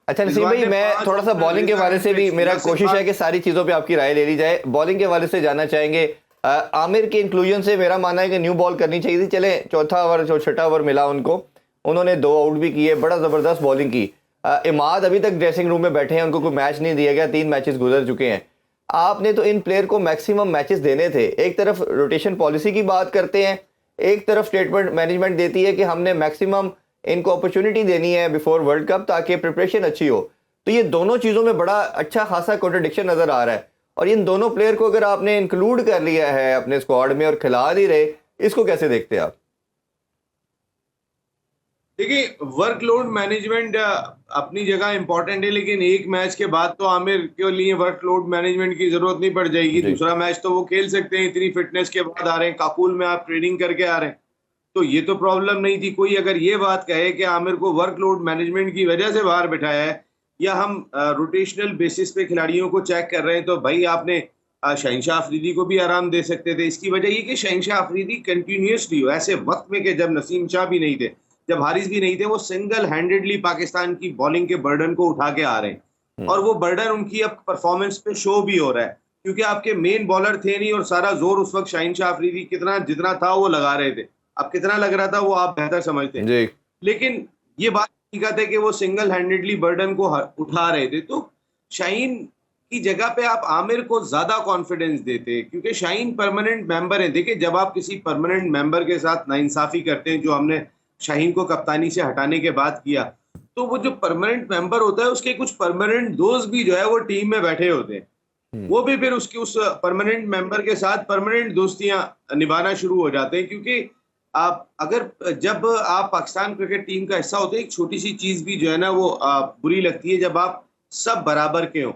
अच्छा नसीम रिजवान भाई, ने मैं 5 थोड़ा सा ओवर बॉलिंग के हवाले रिजवान से ने भी, मेरा 16 से कोशिश है पार। कि सारी चीज़ों पे आपकी राय ले ली जाए। बॉलिंग के हवाले से जानना चाहेंगे, आमिर के इंक्लूजन से मेरा मानना है कि न्यू बॉल करनी चाहिए थी। चले चौथा ओवर, जो छठा ओवर मिला उनको, उन्होंने 2 आउट भी किए, बड़ा ज़बरदस्त बॉलिंग की। इमाद अभी तक ड्रेसिंग रूम में बैठे हैं, उनको कोई मैच नहीं दिया गया, 3 मैचेस गुजर चुके हैं। आपने तो इन प्लेयर को मैक्सिमम मैचेस देने थे। एक तरफ रोटेशन पॉलिसी की बात करते हैं, एक तरफ स्टेटमेंट मैनेजमेंट देती है कि हमने मैक्सिमम इनको अपॉर्चुनिटी देनी है बिफोर वर्ल्ड कप ताकि प्रिपरेशन अच्छी हो। तो ये दोनों चीज़ों में बड़ा अच्छा खासा कॉन्ट्रडिक्शन नज़र आ रहा है। और इन दोनों प्लेयर को अगर आपने इंक्लूड कर लिया है अपने स्क्वाड में और खिला नहीं रहे, इसको कैसे देखते हैं आप? देखिए, वर्कलोड मैनेजमेंट अपनी जगह इंपॉर्टेंट है, लेकिन एक मैच के बाद तो आमिर के लिए वर्कलोड मैनेजमेंट की जरूरत नहीं पड़ जाएगी। जी। दूसरा मैच तो वो खेल सकते हैं, इतनी फिटनेस के बाद आ रहे हैं, काकुल में आप ट्रेनिंग करके आ रहे हैं, तो ये तो प्रॉब्लम नहीं थी। कोई अगर ये बात कहे कि आमिर को वर्कलोड मैनेजमेंट की वजह से बाहर बिठाया है, या हम रोटेशनल बेसिस पे खिलाड़ियों को चेक कर रहे हैं, तो भाई आपने शहनशाह अफरीदी को भी आराम दे सकते थे। इसकी वजह ये कि शहनशाह अफरीदी कंटिन्यूसली हो, ऐसे वक्त में कि जब नसीम शाह भी नहीं थे, जब हारिस भी नहीं थे, वो सिंगल हैंडेडली पाकिस्तान की बॉलिंग के बर्डन को उठा के आ रहे हैं। हम्म। और वो बर्डन उनकी अब परफॉर्मेंस पे शो भी हो रहा है, क्योंकि आपके मेन बॉलर थे नहीं, और सारा जोर उस वक्त शाहीन शाह अफरीदी कितना जितना था वो लगा रहे थे। अब कितना लग रहा था वो आप बेहतर समझते हैं। जी। लेकिन ये बात हकीकत है कि वो सिंगल हैंडेडली बर्डन को उठा रहे थे। तो शाहीन की जगह पे आप आमिर को ज्यादा कॉन्फिडेंस देते, क्योंकि शाहीन परमानेंट मेंबर है। देखिए, जब आप किसी परमानेंट मेंबर के साथ नाइंसाफी करते हैं, जो हमने शाहीन को कप्तानी से हटाने के बाद किया, तो वो जो परमानेंट मेंबर होता है, उसके कुछ परमानेंट दोस्त भी जो है वो टीम में बैठे होते हैं। हम्म। वो भी फिर उसकी उस परमानेंट मेंबर के साथ परमानेंट दोस्तियां निभाना शुरू हो जाते हैं, क्योंकि आप अगर जब आप पाकिस्तान क्रिकेट टीम का हिस्सा होते हैं, एक छोटी सी चीज भी जो है ना वो बुरी लगती है, जब आप सब बराबर के हो।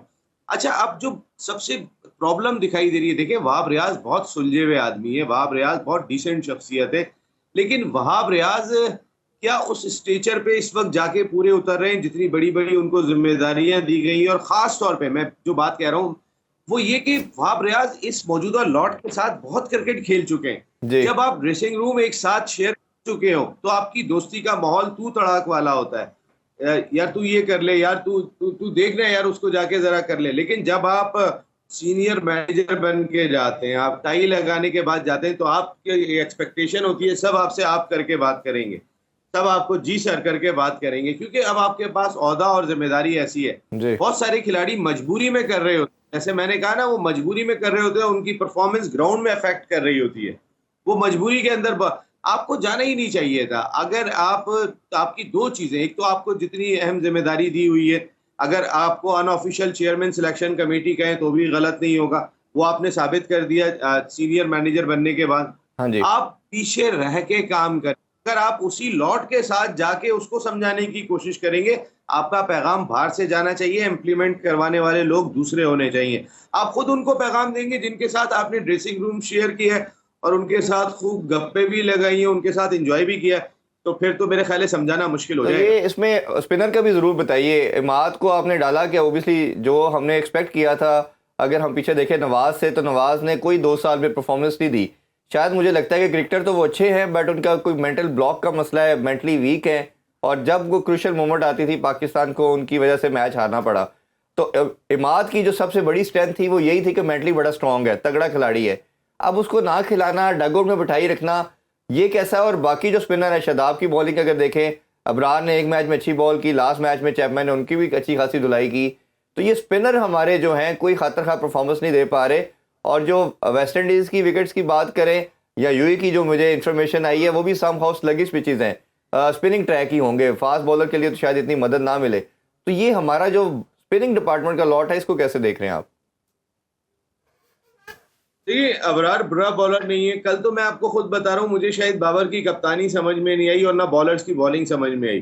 अच्छा, अब जो सबसे प्रॉब्लम दिखाई दे रही है, देखिए वहाब रियाज बहुत सुलझे हुए आदमी है, वहाब रियाज बहुत डिसेंट शख्सियत है, लेकिन वहाब रियाज क्या उस स्टेचर पे इस वक्त जाके पूरे उतर रहे हैं जितनी बड़ी बड़ी उनको जिम्मेदारियां दी गई हैं। और खास तौर पे मैं जो बात कह रहा हूँ वो ये कि वहाब रियाज इस मौजूदा लॉट के साथ बहुत क्रिकेट खेल चुके हैं। जी। जब आप ड्रेसिंग रूम एक साथ शेयर कर चुके हो, तो आपकी दोस्ती का माहौल तू तड़ाक वाला होता है। यार तू ये कर ले, यार तू तू तू देख ले, यार उसको जाके जरा कर ले। लेकिन जब आप सीनियर मैनेजर बन के जाते हैं, आप टाई लगाने के बाद जाते हैं, तो आपकी एक्सपेक्टेशन होती है सब आपसे आप करके बात करेंगे, सब आपको जी सर करके बात करेंगे, क्योंकि अब आपके पास ओहदा और जिम्मेदारी ऐसी है। जी। बहुत सारे खिलाड़ी मजबूरी में कर रहे होते हैं, जैसे मैंने कहा ना, वो मजबूरी में कर रहे होते हैं, उनकी परफॉर्मेंस ग्राउंड में अफेक्ट कर रही होती है। वो मजबूरी के अंदर आपको जाना ही नहीं चाहिए था। अगर आप आपकी दो चीजें, एक तो आपको जितनी अहम जिम्मेदारी दी हुई है, अगर आपको अनऑफिशियल चेयरमैन सिलेक्शन कमेटी कहें तो भी गलत नहीं होगा, वो आपने साबित कर दिया सीनियर मैनेजर बनने के बाद। हाँ जी। आप पीछे रह के काम करें। अगर आप उसी लॉट के साथ जाके उसको समझाने की कोशिश करेंगे, आपका पैगाम बाहर से जाना चाहिए, इम्प्लीमेंट करवाने वाले लोग दूसरे होने चाहिए। आप खुद उनको पैगाम देंगे जिनके साथ आपने ड्रेसिंग रूम शेयर किया है, और उनके साथ खूब गप्पे भी लगाई हैं, उनके साथ एंजॉय भी किया है, तो फिर तो मेरे ख्याल है समझाना मुश्किल हो तो जाएगा। ये इसमें स्पिनर का भी ज़रूर बताइए। इमाद को आपने डाला क्या? ओबियसली जो हमने एक्सपेक्ट किया था, अगर हम पीछे देखें नवाज से, तो नवाज ने कोई 2 साल में परफॉर्मेंस नहीं दी। शायद मुझे लगता है कि क्रिकेटर तो वो अच्छे हैं, बट उनका कोई मेंटल ब्लॉक का मसला है, मेंटली वीक है। और जब वो क्रूशल मोमेंट आती थी, पाकिस्तान को उनकी वजह से मैच हारना पड़ा। तो इमाद की जो सबसे बड़ी स्ट्रेंथ थी वो यही थी कि मेंटली बड़ा स्ट्रांग है, तगड़ा खिलाड़ी है। अब उसको ना खिलाना, डगआउट में बिठाई रखना, ये कैसा है? और बाकी जो स्पिनर है, शादाब की बॉलिंग अगर देखें, अबरार ने एक मैच में अच्छी बॉल की, लास्ट मैच में चैपमैन ने उनकी भी अच्छी खासी धुलाई की। तो ये स्पिनर हमारे जो हैं कोई खातर खा परफॉर्मेंस नहीं दे पा रहे। और जो वेस्ट इंडीज़ की विकेट्स की बात करें या यूएई की, जो मुझे इन्फॉर्मेशन आई है, वो भी सम हाउ स्लगिश पिचेस हैं, स्पिनिंग ट्रैक ही होंगे। फास्ट बॉलर के लिए तो शायद इतनी मदद ना मिले। तो ये हमारा जो स्पिनिंग डिपार्टमेंट का लॉट है, इसको कैसे देख रहे हैं आप? देखिए, अबरार बुरा बॉलर नहीं है। कल तो मैं आपको खुद बता रहा हूँ, मुझे शायद बाबर की कप्तानी समझ में नहीं आई, और ना बॉलर्स की बॉलिंग समझ में आई।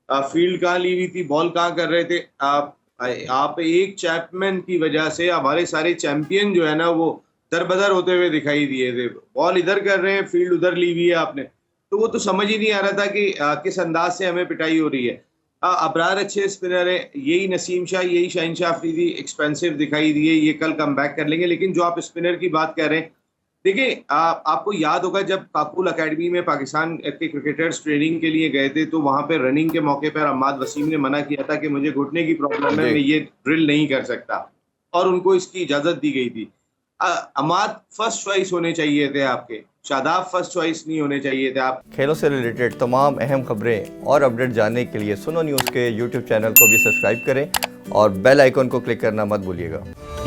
फील्ड कहाँ ली हुई थी, बॉल कहाँ कर रहे थे आप एक चैपमैन की वजह से हमारे सारे चैंपियन जो है ना वो दरबदर होते हुए दिखाई दिए थे। बॉल इधर कर रहे हैं, फील्ड उधर ली हुई है आपने, तो वो तो समझ ही नहीं आ रहा था कि किस अंदाज से हमें पिटाई हो रही है। अबरार अच्छे स्पिनर है, यही नसीम शाह, यही शहनशाह अफरीदी एक्सपेंसिव दिखाई दिए, ये कल कम बैक कर लेंगे। लेकिन जो आप स्पिनर की बात कर रहे हैं, देखिए आपको याद होगा जब काकुल एकेडमी में पाकिस्तान के क्रिकेटर्स ट्रेनिंग के लिए गए थे तो वहां पे रनिंग के मौके पर अम्माद वसीम ने मना किया था कि मुझे घुटने की प्रॉब्लम है, जी। मैं ये ड्रिल नहीं कर सकता, और उनको इसकी इजाजत दी गई थी। अम्माद फर्स्ट चॉइस होने चाहिए थे आपके, शादाब फर्स्ट चॉइस नहीं होने चाहिए थे आप। खेलों से रिलेटेड तमाम अहम खबरें और अपडेट जानने के लिए सुनो न्यूज़ के यूट्यूब चैनल को भी सब्सक्राइब करें और बेल आइकन को क्लिक करना मत भूलिएगा।